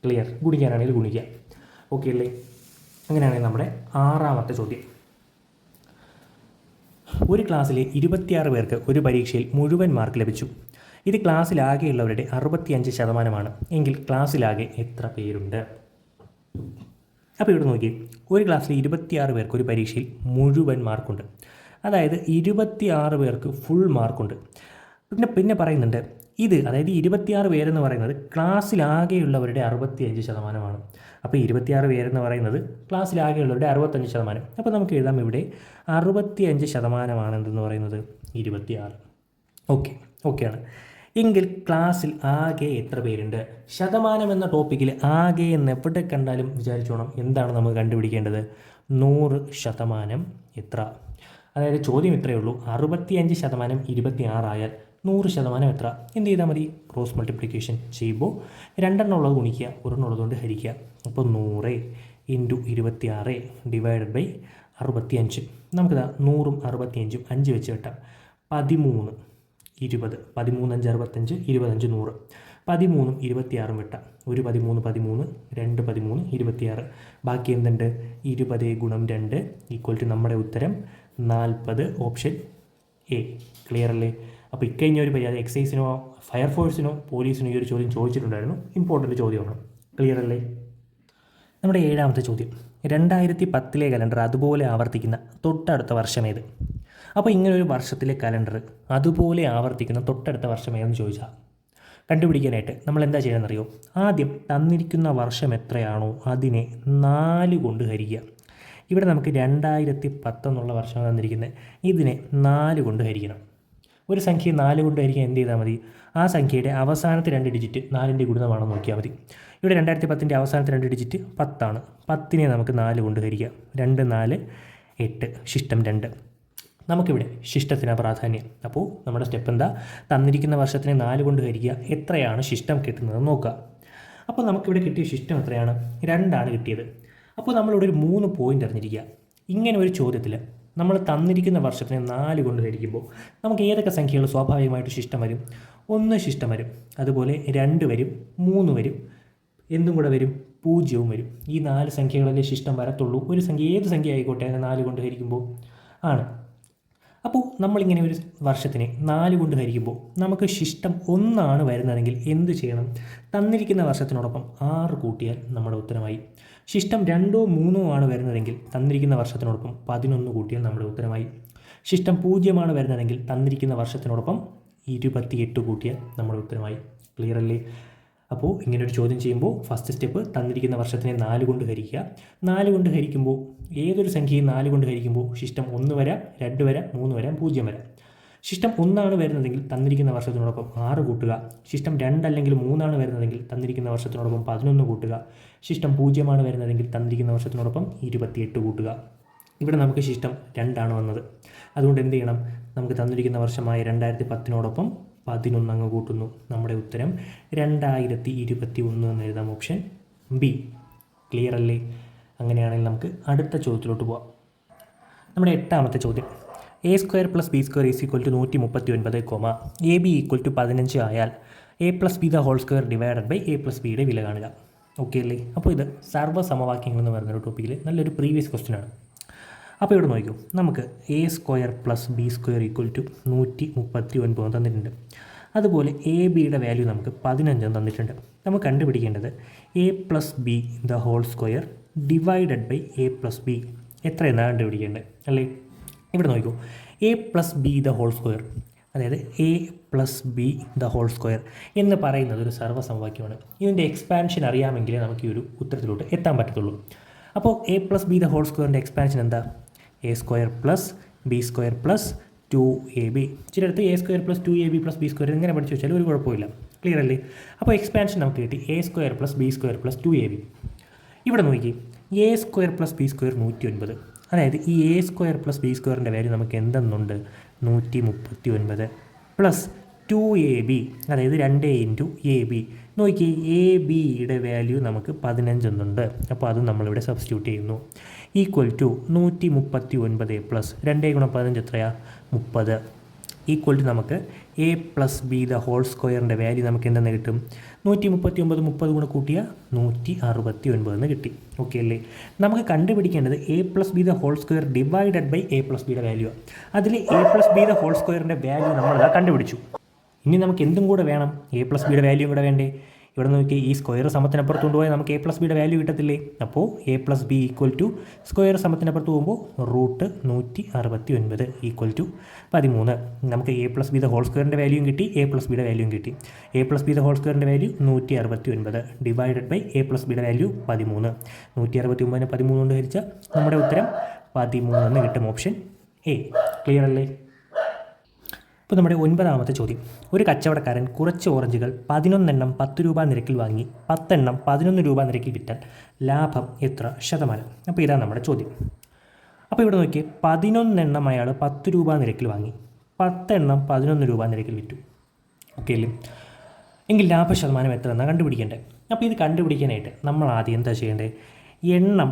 ക്ലിയർ? ഗുണിക്കാനാണെങ്കിൽ ഗുണിക്കുക. ഓക്കെ അല്ലേ? അങ്ങനെയാണെങ്കിൽ നമ്മുടെ 6ാമത്തെ ചോദ്യം. ഒരു ക്ലാസ്സിലെ 26 പേർക്ക് ഒരു പരീക്ഷയിൽ മുഴുവൻ മാർക്ക് ലഭിച്ചു. ഇത് ക്ലാസ്സിലാകെയുള്ളവരുടെ 65% എങ്കിൽ ക്ലാസ്സിലാകെ എത്ര പേരുണ്ട്? അപ്പോൾ ഇവിടെ നോക്കി, ഒരു ക്ലാസ്സിൽ 26 പേർക്ക് ഒരു പരീക്ഷയിൽ മുഴുവൻ മാർക്കുണ്ട്. അതായത് 26 പേർക്ക് ഫുൾ മാർക്കുണ്ട്. പിന്നെ പറയുന്നുണ്ട് ഇത്, അതായത് 26 പേരെന്ന് പറയുന്നത് ക്ലാസ്സിലാകെയുള്ളവരുടെ 65%. അപ്പോൾ 26 പേരെന്ന് പറയുന്നത് ക്ലാസ്സിലാകെയുള്ളവരുടെ 65%. അപ്പോൾ നമുക്ക് എഴുതാം ഇവിടെ 65% എന്തെന്ന് പറയുന്നത് 26. ഓക്കെയാണ്. എങ്കിൽ ക്ലാസ്സിൽ ആകെ എത്ര പേരുണ്ട്? ശതമാനം എന്ന ടോപ്പിക്കിൽ ആകെ എന്ന് എവിടെ കണ്ടാലും വിചാരിച്ചോണം എന്താണ് നമുക്ക് കണ്ടുപിടിക്കേണ്ടത്? 100% എത്ര? അതായത് ചോദ്യം ഇത്രയേ ഉള്ളൂ, 65% 26 ആയാൽ 100% എത്ര? എന്ത് ചെയ്താൽ മതി? ക്രോസ് മൾട്ടിപ്ലിക്കേഷൻ ചെയ്യുമ്പോൾ 2 ഉള്ളത് ഗുണിക്കുക, 1 ഉള്ളതുകൊണ്ട് ഹരിക്കുക. അപ്പോൾ 100 ഇൻറ്റു 26 ഡിവൈഡഡ് ബൈ 65. നമുക്കിതാ 100ഉം 65ഉം 5 വെച്ച് വെട്ടാം. 13 20 13 5 65 25 100. 13ഉം 26ഉം വെട്ടാം. ഒരു 13 13 2 13 26. ബാക്കി എന്തുണ്ട്? 20 ഗുണം 2 ഈക്വൽ ടു നമ്മുടെ ഉത്തരം 40. Option A. ക്ലിയർ അല്ലേ? അപ്പോൾ ഇക്കഴിഞ്ഞ ഒരു പരിപാടി എക്സൈസിനോ ഫയർഫോഴ്സിനോ പോലീസിനോ ഈ ഒരു ചോദ്യം ചോദിച്ചിട്ടുണ്ടായിരുന്നു. ഇമ്പോർട്ടൻ്റ് ചോദ്യമാണ്. ക്ലിയർ അല്ലേ? നമ്മുടെ 7ാമത്തെ ചോദ്യം, 2010 കലണ്ടർ അതുപോലെ ആവർത്തിക്കുന്ന തൊട്ടടുത്ത വർഷമേത്? അപ്പോൾ ഇങ്ങനൊരു വർഷത്തിലെ കലണ്ടർ അതുപോലെ ആവർത്തിക്കുന്ന തൊട്ടടുത്ത വർഷമേതെന്ന് ചോദിച്ചാൽ കണ്ടുപിടിക്കാനായിട്ട് നമ്മൾ എന്താ ചെയ്യണമെന്നറിയോ? ആദ്യം തന്നിരിക്കുന്ന വർഷം എത്രയാണോ അതിനെ 4 കൊണ്ട് ഹരിക്കുക. ഇവിടെ നമുക്ക് 2010 എന്നുള്ള വർഷമാണ് തന്നിരിക്കുന്നത്. ഇതിനെ 4 കൊണ്ട് ഹരിക്കണം. ഒരു സംഖ്യ 4 കൊണ്ട് ഹരിക്കാൻ എന്ത് ചെയ്താൽ മതി? ആ സംഖ്യയുടെ അവസാനത്തെ 2 ഡിജിറ്റ് 4ൻ്റെ ഗുണിതമാണെന്ന് നോക്കിയാൽ മതി. ഇവിടെ 2010 അവസാനത്തെ 2 ഡിജിറ്റ് 10 ആണ്. 10നെ നമുക്ക് 4 കൊണ്ട് ഹരിക്കാം. 2 4 8 ശിഷ്ടം 2. നമുക്കിവിടെ ശിഷ്ടത്തിനാണ് പ്രാധാന്യം. അപ്പോൾ നമ്മുടെ സ്റ്റെപ്പ് എന്താ? തന്നിരിക്കുന്ന വർഷത്തിനെ 4 കൊണ്ട് ഹരിക്കുക. എത്രയാണ് ശിഷ്ടം കിട്ടുന്നതെന്ന് നോക്കുക. അപ്പോൾ നമുക്കിവിടെ കിട്ടിയ ശിഷ്ടം എത്രയാണ്? 2 കിട്ടിയത്. അപ്പോൾ നമ്മളിവിടെ ഒരു 3 പോയിൻ്റ് അറിഞ്ഞിരിക്കുക. ഇങ്ങനെ ഒരു ചോദ്യത്തിൽ നമ്മൾ തന്നിരിക്കുന്ന വർഷത്തിനെ 4 കൊണ്ട് ഹരിക്കുമ്പോൾ നമുക്ക് ഏതൊക്കെ സംഖ്യകൾ സ്വാഭാവികമായിട്ട് ശിഷ്ടം വരും? 1 ശിഷ്ടം വരും, അതുപോലെ 2 വരും, 3 വരും, എന്തും കൂടെ വരും? 0 വരും. ഈ 4 സംഖ്യകളല്ലേ ശിഷ്ടം വരത്തുള്ളൂ. ഒരു സംഖ്യ ഏത് സംഖ്യ ആയിക്കോട്ടെ അതിനെ 4 കൊണ്ട് ഹരിക്കുമ്പോൾ ആണ്. അപ്പോൾ നമ്മളിങ്ങനെ ഒരു വർഷത്തിനെ 4 കൊണ്ട് ഹരിക്കുമ്പോൾ നമുക്ക് ശിഷ്ടം 1 വരുന്നതെങ്കിൽ എന്ത് ചെയ്യണം? തന്നിരിക്കുന്ന വർഷത്തിനോടൊപ്പം 6 കൂട്ടിയാൽ നമ്മുടെ ഉത്തരമായി. ശിഷ്ടം 2 3 വരുന്നതെങ്കിൽ തന്നിരിക്കുന്ന വർഷത്തിനോടൊപ്പം 11 കൂട്ടിയാൽ നമ്മുടെ ഉത്തരമായി. ശിഷ്ടം 0 വരുന്നതെങ്കിൽ തന്നിരിക്കുന്ന വർഷത്തിനോടൊപ്പം 28 കൂട്ടിയാൽ നമ്മുടെ ഉത്തരമായി. ക്ലിയർ അല്ലേ? അപ്പോൾ ഇങ്ങനൊരു ചോദ്യം ചെയ്യുമ്പോൾ ഫസ്റ്റ് സ്റ്റെപ്പ് തന്നിരിക്കുന്ന വർഷത്തിനെ 4 കൊണ്ട് ഹരിക്കുക. 4 കൊണ്ട് ഹരിക്കുമ്പോൾ ഏതൊരു സംഖ്യയും 4 കൊണ്ട് ഹരിക്കുമ്പോൾ ശിഷ്ടം 1 വരാം, 2 വരാം, 3 വരാം, 0 വരാം. ശിഷ്ടം 1 വരുന്നതെങ്കിൽ തന്നിരിക്കുന്ന വർഷത്തിനോടൊപ്പം 6 കൂട്ടുക. ശിഷ്ടം 2 അല്ലെങ്കിൽ 3 വരുന്നതെങ്കിൽ തന്നിരിക്കുന്ന വർഷത്തിനോടൊപ്പം 11 കൂട്ടുക. ശിഷ്ടം 0 വരുന്നതെങ്കിൽ തന്നിരിക്കുന്ന വർഷത്തിനോടൊപ്പം 28 കൂട്ടുക. ഇവിടെ നമുക്ക് ശിഷ്ടം 2 വന്നത്. അതുകൊണ്ട് എന്ത് ചെയ്യണം? നമുക്ക് തന്നിരിക്കുന്ന വർഷമായ 2010 11 അങ്ങ് കൂട്ടുന്നു. നമ്മുടെ ഉത്തരം 2021 എന്ന് എഴുതാം. Option B. ക്ലിയർ അല്ലേ? അങ്ങനെയാണെങ്കിൽ നമുക്ക് അടുത്ത ചോദ്യത്തിലോട്ട് പോവാം. നമ്മുടെ 8ാമത്തെ ചോദ്യം, a² + b² = 139, ab = 15 ആയാൽ a+b² ഡിവൈഡഡ് ബൈ a+b വില കാണുക. ഓക്കെ അല്ലേ? അപ്പോൾ ഇത് സർവ്വസമവാക്യങ്ങൾ എന്ന് പറയുന്നൊരു ടോപ്പിക്കിൽ നല്ലൊരു പ്രീവിയസ് ക്വസ്റ്റ്യൻ ആണ്. അപ്പോൾ ഇവിടെ നോക്കൂ, നമുക്ക് a² + b² = 139 തന്നിട്ടുണ്ട്. അതുപോലെ എ ബിയുടെ വാല്യൂ നമുക്ക് 15 തന്നിട്ടുണ്ട്. നമുക്ക് കണ്ടുപിടിക്കേണ്ടത് a+b² ഡിവൈഡഡ് ബൈ a+b എത്രയെന്നാണ് കണ്ടുപിടിക്കേണ്ടത് അല്ലേ? ഇവിടെ നോക്കൂ, a+b² അതായത് a+b² എന്ന് പറയുന്നത് ഒരു സർവ്വസമവാക്യമാണ്. ഇതിൻ്റെ എക്സ്പാൻഷൻ അറിയാമെങ്കിലേ നമുക്ക് ഈ ഒരു ഉത്തരത്തിലോട്ട് എത്താൻ പറ്റത്തുള്ളൂ. അപ്പോൾ a+b² എക്സ്പാൻഷൻ എന്താ? a² + b² + 2ab. ചിലടത്ത് a² + 2ab + b² ഇങ്ങനെ പഠിച്ചു വെച്ചാൽ ഒരു കുഴപ്പമില്ല. ക്ലിയർ അല്ലേ? അപ്പോൾ എക്സ്പാൻഷൻ നമുക്ക് കിട്ടി a² + b² + 2ab. ഇവിടെ നോക്കി, a² + b² 109. അതായത് ഈ a² + b² വാല്യൂ നമുക്ക് എന്തെന്നുണ്ട്? 139 പ്ലസ് 2ab, അതായത് 2 ഇൻറ്റു ab. നോക്കി, എ ബിയുടെ വാല്യൂ നമുക്ക് 15 എന്നുണ്ട്. അപ്പോൾ അത് നമ്മളിവിടെ സബ്സ്റ്റിറ്റ്യൂട്ട് ചെയ്യുന്നു. ഈക്വൽ ടു 139 പ്ലസ് 2 × 15 എത്രയാണ്? 30. ഈക്വൽ ടു നമുക്ക് a+b² വാല്യൂ നമുക്ക് എന്തെന്ന് കിട്ടും? 139 30 കൂടെ കൂട്ടിയാൽ 169 എന്ന് കിട്ടി. ഓക്കെ അല്ലേ? നമുക്ക് കണ്ടുപിടിക്കേണ്ടത് a+b² divided by a+b value. അതിൽ a+b² വാല്യൂ നമ്മൾ കണ്ടുപിടിച്ചു. ഇനി നമുക്ക് എന്തും കൂടെ വേണം? a+b വാല്യൂ കൂടെ വേണ്ടേ? ഇവിടെ നോക്കി, ഈ സ്ക്വയർ സമത്തിനപ്പുറത്ത് കൊണ്ടുപോയാൽ നമുക്ക് a+b വാല്യൂ കിട്ടത്തില്ലേ? അപ്പോൾ a+b = സ്ക്വയർ സമത്തിനപ്പുറത്ത് പോകുമ്പോൾ √169 = 13. നമുക്ക് a+b² വാല്യൂയും കിട്ടി, a+b വാല്യൂയും കിട്ടി. a+b² value 169 divided by a+b value 13. 169 13 കൊണ്ട് ഹരിച്ചാൽ നമ്മുടെ ഉത്തരം 13 എന്ന് കിട്ടും. Option A. ക്ലിയർ അല്ലേ? ഇപ്പോൾ നമ്മുടെ 9ാമത്തെ ചോദ്യം, ഒരു കച്ചവടക്കാരൻ കുറച്ച് ഓറഞ്ചുകൾ 11 എണ്ണം 10 രൂപ നിരക്കിൽ വാങ്ങി 10 എണ്ണം 11 രൂപ നിരക്കിൽ വിറ്റാൽ ലാഭം എത്ര ശതമാനം? അപ്പോൾ ഇതാണ് നമ്മുടെ ചോദ്യം. അപ്പോൾ ഇവിടെ നോക്കിയേ 11 എണ്ണം അയാൾ 10 രൂപ നിരക്കിൽ വാങ്ങി, 10 എണ്ണം 11 രൂപ നിരക്കിൽ വിറ്റു. ഓക്കെ അല്ലേ? എങ്കിൽ ലാഭശതമാനം എത്ര എന്നാണ് കണ്ടുപിടിക്കേണ്ടത്. അപ്പോൾ ഇത് കണ്ടുപിടിക്കാനായിട്ട് നമ്മൾ ആദ്യം എന്താ ചെയ്യേണ്ടത്? എണ്ണം,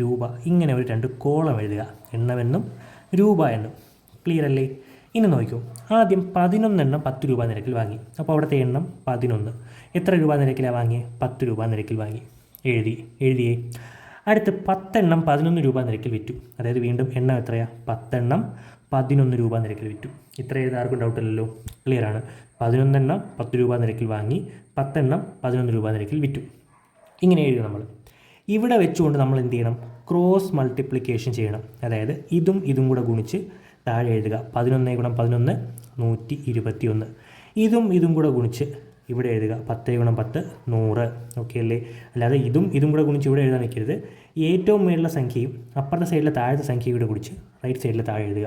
രൂപ, ഇങ്ങനെ ഒരു 2 കോളം എഴുതുക. എണ്ണമെന്നും രൂപ എന്നും. ക്ലിയർ അല്ലേ? ഇനി നോക്കൂ, ആദ്യം 11 എണ്ണം 10 രൂപ നിരക്കിൽ വാങ്ങി. അപ്പോൾ അവിടുത്തെ എണ്ണം 11. എത്ര രൂപ നിരക്കിലാണ് വാങ്ങിയത്? 10 രൂപ നിരക്കിൽ വാങ്ങി. എഴുതിയേ. അടുത്ത് 10 എണ്ണം 11 രൂപ നിരക്കിൽ വിറ്റു. അതായത് വീണ്ടും എണ്ണം എത്രയാണ്? 10 എണ്ണം 11 രൂപ നിരക്കിൽ വിറ്റു. ഇത്ര എഴുതാൻ ആർക്കും ഡൗട്ടില്ലല്ലോ? ക്ലിയർ ആണ്. 11 എണ്ണം 10 രൂപ നിരക്കിൽ വാങ്ങി, 10 എണ്ണം 11 രൂപ നിരക്കിൽ വിറ്റു. ഇങ്ങനെ എഴുതുക നമ്മൾ. ഇവിടെ വെച്ചുകൊണ്ട് നമ്മൾ എന്ത് ചെയ്യണം? ക്രോസ് മൾട്ടിപ്ലിക്കേഷൻ ചെയ്യണം. അതായത് ഇതും കൂടെ ഗുണിച്ച് താഴെ എഴുതുക. 11 ഗുണം 11 121. ഇതും കൂടെ ഗുണിച്ച് ഇവിടെ എഴുതുക. 10 ഗുണം 10 100. ഓക്കെ അല്ലേ? അല്ലാതെ ഇതും കൂടെ ഗുണിച്ച് ഇവിടെ എഴുതാൻ നിൽക്കരുത്. ഏറ്റവും മേളിലെ സംഖ്യയും അപ്പുറത്തെ സൈഡിലെ താഴത്തെ സംഖ്യയും കൂടെ ഗുണിച്ച് റൈറ്റ് സൈഡിലെ താഴെ എഴുതുക.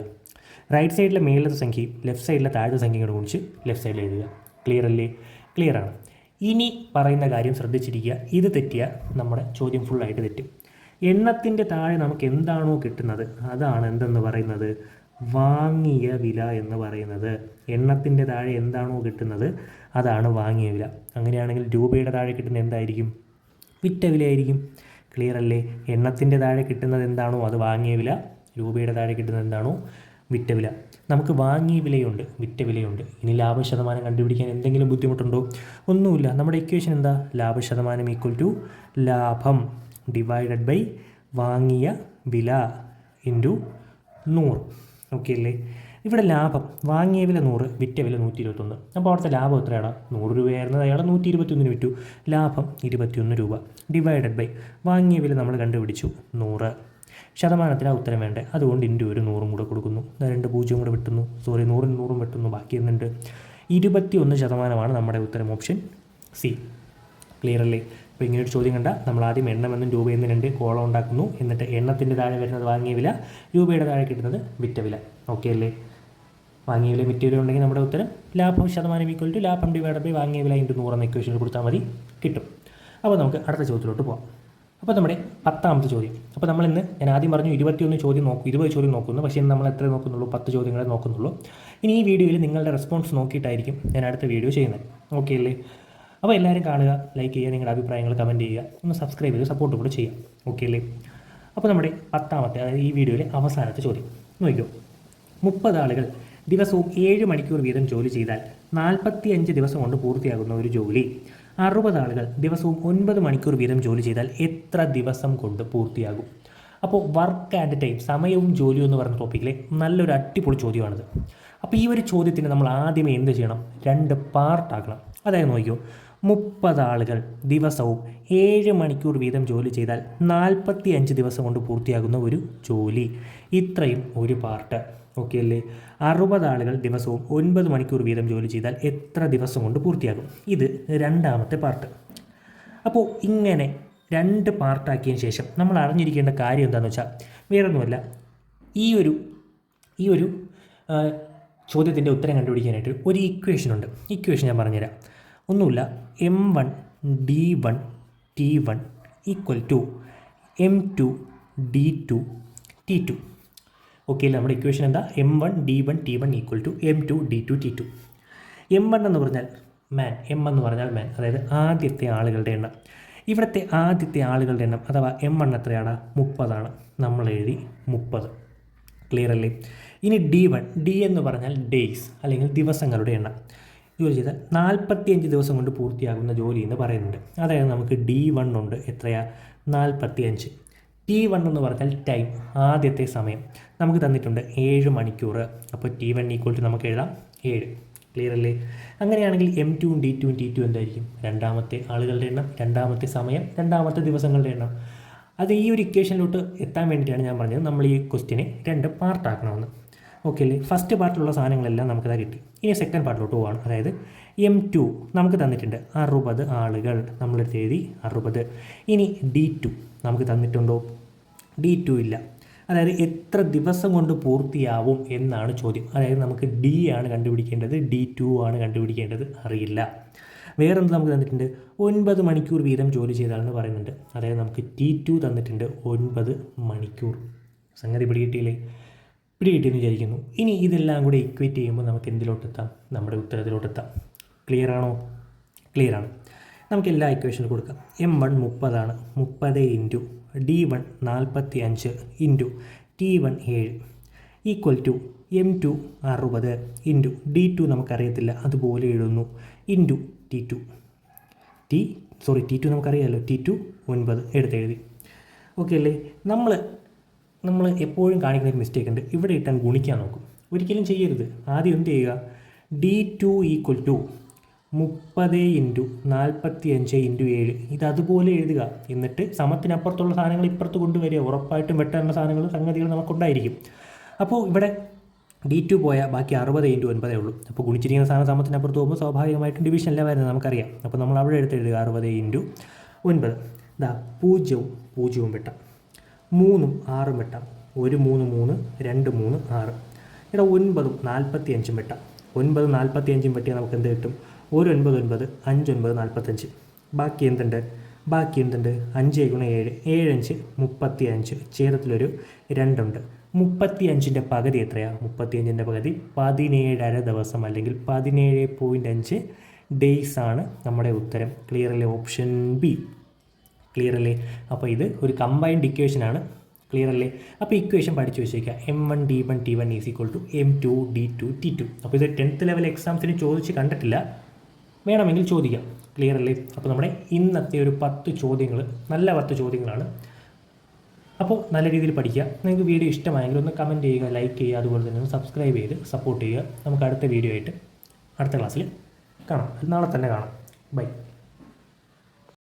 റൈറ്റ് സൈഡിലെ മേളിലത്തെ സംഖ്യയും ലെഫ്റ്റ് സൈഡിലെ താഴത്തെ സംഖ്യയും കൂടെ ഗുണിച്ച് ലെഫ്റ്റ് സൈഡിൽ എഴുതുക. ക്ലിയർ അല്ലേ? ക്ലിയർ ആണ്. ഇനി പറയുന്ന കാര്യം ശ്രദ്ധിച്ചിരിക്കുക. ഇത് തെറ്റിയാൽ നമ്മുടെ ചോദ്യം ഫുള്ളായിട്ട് തെറ്റും. എണ്ണത്തിൻ്റെ താഴെ നമുക്ക് എന്താണോ കിട്ടുന്നത് അതാണ് എന്തെന്ന് പറയുന്നത്? വാങ്ങിയ വില എന്ന് പറയുന്നത്. എണ്ണത്തിൻ്റെ താഴെ എന്താണോ കിട്ടുന്നത് അതാണ് വാങ്ങിയ വില. അങ്ങനെയാണെങ്കിൽ രൂപയുടെ താഴെ കിട്ടുന്നത് എന്തായിരിക്കും? വിറ്റ വിലയായിരിക്കും. ക്ലിയർ അല്ലേ? എണ്ണത്തിൻ്റെ താഴെ കിട്ടുന്നത് എന്താണോ അത് വാങ്ങിയ വില, രൂപയുടെ താഴെ കിട്ടുന്നത് എന്താണോ വിറ്റ വില. നമുക്ക് വാങ്ങിയ വിലയുണ്ട്, വിറ്റ വിലയുണ്ട്. ഇനി ലാഭശതമാനം കണ്ടുപിടിക്കാൻ എന്തെങ്കിലും ബുദ്ധിമുട്ടുണ്ടോ? ഒന്നുമില്ല. നമ്മുടെ ഇക്വേഷൻ എന്താ? ലാഭശതമാനം ഈക്വൽ ടു ലാഭം ഡിവൈഡഡ് ബൈ വാങ്ങിയ വില ഇൻറ്റു 100. ഓക്കെ അല്ലേ? ഇവിടെ ലാഭം വാങ്ങിയ വില 100, വിറ്റ വില 121. അപ്പോൾ അവിടുത്തെ ലാഭം എത്രയാണ്? 100 രൂപയായിരുന്നത് അയാൾ 121 വിറ്റു. ലാഭം 21 രൂപ ഡിവൈഡഡ് ബൈ വാങ്ങിയ വില നമ്മൾ കണ്ടുപിടിച്ചു 100. ശതമാനത്തിനാണ് ഉത്തരം വേണ്ടത്. അതുകൊണ്ട് ഇൻറ്റു ഒരു 100 കൂടെ കൊടുക്കുന്നു. 2 0 കൂടെ വെട്ടുന്നു. 100 വെട്ടുന്നു. ബാക്കി എന്നുണ്ട് 21% നമ്മുടെ ഉത്തരം. Option C. ക്ലിയർ അല്ലേ? അപ്പോൾ ഇങ്ങനൊരു ചോദ്യം കണ്ട നമ്മൾ ആദ്യം എണ്ണമെന്നും രൂപയെന്നും 2 കോളം ഉണ്ടാക്കുന്നു. എന്നിട്ട് എണ്ണത്തിൻ്റെ താഴെ വരുന്നത് വാങ്ങിയ വില, രൂപയുടെ താഴെ കിട്ടുന്നത് വിറ്റ വില. ഓക്കെ അല്ലേ? വാങ്ങിയ വില വിറ്റ വില ഉണ്ടെങ്കിൽ നമ്മുടെ ഉത്തരം ലാഭം ശതമാനം ഈക്വൽ ടു ലാഭം ഡിവൈഡഡ് ബൈ വാങ്ങിയ വില ഇൻറ്റു 100 എന്ന ഇക്വേഷനിൽ കൊടുത്താൽ മതി, കിട്ടും. അപ്പോൾ നമുക്ക് അടുത്ത ചോദ്യത്തിലോട്ട് പോകാം. അപ്പോൾ നമ്മുടെ 10ാമത്തെ ചോദ്യം. അപ്പോൾ നമ്മൾ ഇന്ന് ഞാൻ ആദ്യം പറഞ്ഞു 21 ചോദ്യം 20 ചോദ്യം നോക്കുന്നു. പക്ഷേ ഇന്ന് നമ്മൾ എത്ര നോക്കുന്നുള്ളൂ? 10 ചോദ്യങ്ങളെ നോക്കുന്നുള്ളൂ. ഇനി ഈ വീഡിയോയിൽ നിങ്ങളുടെ റെസ്പോൺസ് നോക്കിയിട്ടായിരിക്കും ഞാൻ അടുത്ത വീഡിയോ ചെയ്യുന്നത്. ഓക്കെ അല്ലേ? അപ്പോൾ എല്ലാവരും കാണുക, ലൈക്ക് ചെയ്യുക, നിങ്ങളുടെ അഭിപ്രായങ്ങൾ കമൻറ്റ് ചെയ്യുക, ഒന്ന് സബ്സ്ക്രൈബ് ചെയ്ത് സപ്പോർട്ട് കൂടെ ചെയ്യുക. ഓക്കെ അല്ലേ? അപ്പോൾ നമ്മുടെ 10ാമത്തെ, അതായത് ഈ വീഡിയോയിലെ അവസാനത്തെ ചോദ്യം നോക്കിയോ. 30 ആളുകൾ ദിവസവും 7 മണിക്കൂർ വീതം ജോലി ചെയ്താൽ 45 ദിവസം കൊണ്ട് പൂർത്തിയാകുന്ന ഒരു ജോലി 60 ആളുകൾ ദിവസവും 9 മണിക്കൂർ വീതം ജോലി ചെയ്താൽ എത്ര ദിവസം കൊണ്ട് പൂർത്തിയാകും? അപ്പോൾ വർക്ക് ആൻഡ് ടൈം, സമയവും ജോലിയും എന്ന് പറയുന്ന ടോപ്പിക്കിലെ നല്ലൊരു അടിപൊളി ചോദ്യമാണിത്. അപ്പോൾ ഈ ഒരു ചോദ്യത്തിന് നമ്മൾ ആദ്യമേ എന്ത് ചെയ്യണം? 2 പാർട്ടാക്കണം. അതായത് നോക്കിയോ, 30 ആളുകൾ ദിവസവും 7 മണിക്കൂർ വീതം ജോലി ചെയ്താൽ 45 ദിവസം കൊണ്ട് പൂർത്തിയാകുന്ന ഒരു ജോലി. ഇത്രയും ഒരു പാർട്ട്. ഓക്കെ അല്ലേ? 60 ആളുകൾ ദിവസവും 9 മണിക്കൂർ വീതം ജോലി ചെയ്താൽ എത്ര ദിവസം കൊണ്ട് പൂർത്തിയാകും? ഇത് 2ാമത്തെ പാർട്ട്. അപ്പോൾ ഇങ്ങനെ 2 പാർട്ടാക്കിയതിന് ശേഷം നമ്മൾ അറിഞ്ഞിരിക്കേണ്ട കാര്യം എന്താണെന്ന് വെച്ചാൽ വേറൊന്നുമല്ല, ഈ ഒരു ചോദ്യത്തിൻ്റെ ഉത്തരം കണ്ടുപിടിക്കാനായിട്ട് ഒരു ഇക്വേഷനുണ്ട്. ഇക്വേഷൻ ഞാൻ പറഞ്ഞുതരാം. ഒന്നുമില്ല, M1 D1 T1 equal to M2 D2 T2. Okay അല്ലേ? നമ്മുടെ ഇക്വേഷൻ എന്താ? M1 D1 T1 equal to M2 D2 T2. M1 എന്ന് പറഞ്ഞാൽ മാൻ, M എന്ന് പറഞ്ഞാൽ മാൻ, അതായത് ആദ്യത്തെ ആളുകളുടെ എണ്ണം. ഇവിടുത്തെ ആദ്യത്തെ ആളുകളുടെ എണ്ണം അഥവാ M1 എത്രയാണ്? 30 നമ്മൾ എഴുതി 30. ക്ലിയർ അല്ലേ? ഇനി D1, D എന്ന് പറഞ്ഞാൽ ഡേയ്സ് അല്ലെങ്കിൽ ദിവസങ്ങളുടെ എണ്ണം. ജോലി ചെയ്താൽ 45 ദിവസം കൊണ്ട് പൂർത്തിയാകുന്ന ജോലി എന്ന് പറയുന്നുണ്ട്. അതായത് നമുക്ക് D1 ഉണ്ട്, എത്രയാ? 45. T1 എന്ന് പറഞ്ഞാൽ ടൈം, ആദ്യത്തെ സമയം നമുക്ക് തന്നിട്ടുണ്ട് 7 മണിക്കൂർ. അപ്പോൾ T1 ഈക്വൽ ടു നമുക്ക് എഴുതാം 7. ക്ലിയർ അല്ലേ? അങ്ങനെയാണെങ്കിൽ M2 D2 T2 എന്തായിരിക്കും? 2ാമത്തെ ആളുകളുടെ എണ്ണം, 2ാമത്തെ സമയം, 2ാമത്തെ ദിവസങ്ങളുടെ എണ്ണം. അത് ഈ ഒരു ഇക്വേഷനിലോട്ട് എത്താൻ വേണ്ടിയിട്ടാണ് ഞാൻ പറഞ്ഞത് നമ്മൾ ഈ ക്വസ്റ്റിനെ 2 പാർട്ടാക്കണമെന്ന്. ഓക്കെ അല്ലേ? ഫസ്റ്റ് പാർട്ടിലുള്ള സാധനങ്ങളെല്ലാം നമുക്കത് കിട്ടി. ഇനി സെക്കൻഡ് പാർട്ടിലോട്ട് പോവാണ്. അതായത് M2 നമുക്ക് തന്നിട്ടുണ്ട് 60 ആളുകൾ, നമ്മളെടുത്ത് എഴുതി 60. ഇനി D2 നമുക്ക് തന്നിട്ടുണ്ടോ? D2 ഇല്ല. അതായത് എത്ര ദിവസം കൊണ്ട് പൂർത്തിയാവും എന്നാണ് ചോദ്യം. അതായത് നമുക്ക് D ആണ് കണ്ടുപിടിക്കേണ്ടത്, D2 ആണ് കണ്ടുപിടിക്കേണ്ടത്, അറിയില്ല. വേറെന്ത് നമുക്ക് തന്നിട്ടുണ്ട്? 9 മണിക്കൂർ വീതം ജോലി ചെയ്താലെന്ന് പറയുന്നുണ്ട്. അതായത് നമുക്ക് T2 തന്നിട്ടുണ്ട് 9 മണിക്കൂർ. സംഗതി പിടികിട്ടിയെന്ന് വിചാരിക്കുന്നു. ഇനി ഇതെല്ലാം കൂടി ഇക്വേറ്റ് ചെയ്യുമ്പോൾ നമുക്ക് എന്തിലോട്ടെത്താം? നമ്മുടെ ഉത്തരത്തിലോട്ടെത്താം. ക്ലിയറാണോ? ക്ലിയറാണ്. നമുക്ക് എല്ലാ ഇക്വേഷനും കൊടുക്കാം. M1 30 30 into D1 45 into T1 7 equal to M2 60 into D2 നമുക്കറിയത്തില്ല, അതുപോലെ എഴുതുന്നു, ഇൻറ്റു T2 നമുക്കറിയാമല്ലോ, T2 9 എടുത്തെഴുതി. ഓക്കെ അല്ലേ? നമ്മൾ എപ്പോഴും കാണിക്കുന്ന ഒരു മിസ്റ്റേക്ക് ഉണ്ട്. ഇവിടെ ഇട്ടാൻ ഗുണിക്കാൻ നോക്കും. ഒരിക്കലും ചെയ്യരുത്. ആദ്യം എന്ത് ചെയ്യുക? D2 equal to 30 into 45 into 7 ഇത് അതുപോലെ എഴുതുക. എന്നിട്ട് സമത്തിനപ്പുറത്തുള്ള സാധനങ്ങൾ ഇപ്പുറത്ത് കൊണ്ടുവരിക. ഉറപ്പായിട്ടും വെട്ടാനുള്ള സംഗതികൾ നമുക്കുണ്ടായിരിക്കും. അപ്പോൾ ഇവിടെ D2 പോയാൽ ബാക്കി 60 ഇൻറ്റു 9 ഉള്ളൂ. അപ്പോൾ ഗുണിച്ചിരിക്കുന്ന സാധനം സമത്തിനപ്പുറത്ത് പോകുമ്പോൾ സ്വാഭാവികമായിട്ടും ഡിവിഷനല്ല വരുന്നത്, നമുക്കറിയാം. അപ്പോൾ നമ്മൾ അവിടെ എടുത്തെഴുതുക 60 ഇൻറ്റു 9. ഇതാ 0 വെട്ടാം, 3 6 വെട്ടാം, 1 3 3 2 3 6. ഇവിടെ 9 45 വെട്ടാം. 9 45 വെട്ടിയാൽ നമുക്ക് എന്ത് കിട്ടും? 1 9 9 5 9 45. ബാക്കി എന്തുണ്ട്? 5 × 7 7 5 35. ഛേദത്തിലൊരു 2 ഉണ്ട്. 35ൻ്റെ പകുതി എത്രയാണ്? 35ൻ്റെ പകുതി 17.5 ദിവസം അല്ലെങ്കിൽ 17.5 ഡേയ്സ് ആണ് നമ്മുടെ ഉത്തരം. ക്ലിയർ അല്ലേ? Option B. ക്ലിയർ അല്ലേ? അപ്പോൾ ഇത് ഒരു കമ്പൈൻഡ് ഇക്വേഷനാണ്. ക്ലിയർ അല്ലേ? അപ്പോൾ ഇക്വേഷൻ പഠിച്ചു വെച്ചേക്കുക. M1 D1 T1 is equal to M2 D2 T2. അപ്പോൾ ഇത് 10th ലെവൽ എക്സാംസിന് ചോദിച്ച് കണ്ടിട്ടില്ല, വേണമെങ്കിൽ ചോദിക്കാം. ക്ലിയർ അല്ലേ? അപ്പോൾ നമ്മുടെ ഇന്നത്തെ ഒരു 10 ചോദ്യങ്ങൾ നല്ല 10 ചോദ്യങ്ങളാണ്. അപ്പോൾ നല്ല രീതിയിൽ പഠിക്കുക. നിങ്ങൾക്ക് വീഡിയോ ഇഷ്ടമായെങ്കിൽ ഒന്ന് കമൻറ്റ് ചെയ്യുക, ലൈക്ക് ചെയ്യുക, അതുപോലെ തന്നെ ഒന്ന് സബ്സ്ക്രൈബ് ചെയ്ത് സപ്പോർട്ട് ചെയ്യുക. നമുക്ക് അടുത്ത വീഡിയോ ആയിട്ട് അടുത്ത ക്ലാസ്സിൽ കാണാം. നാളെ തന്നെ കാണാം. ബൈ.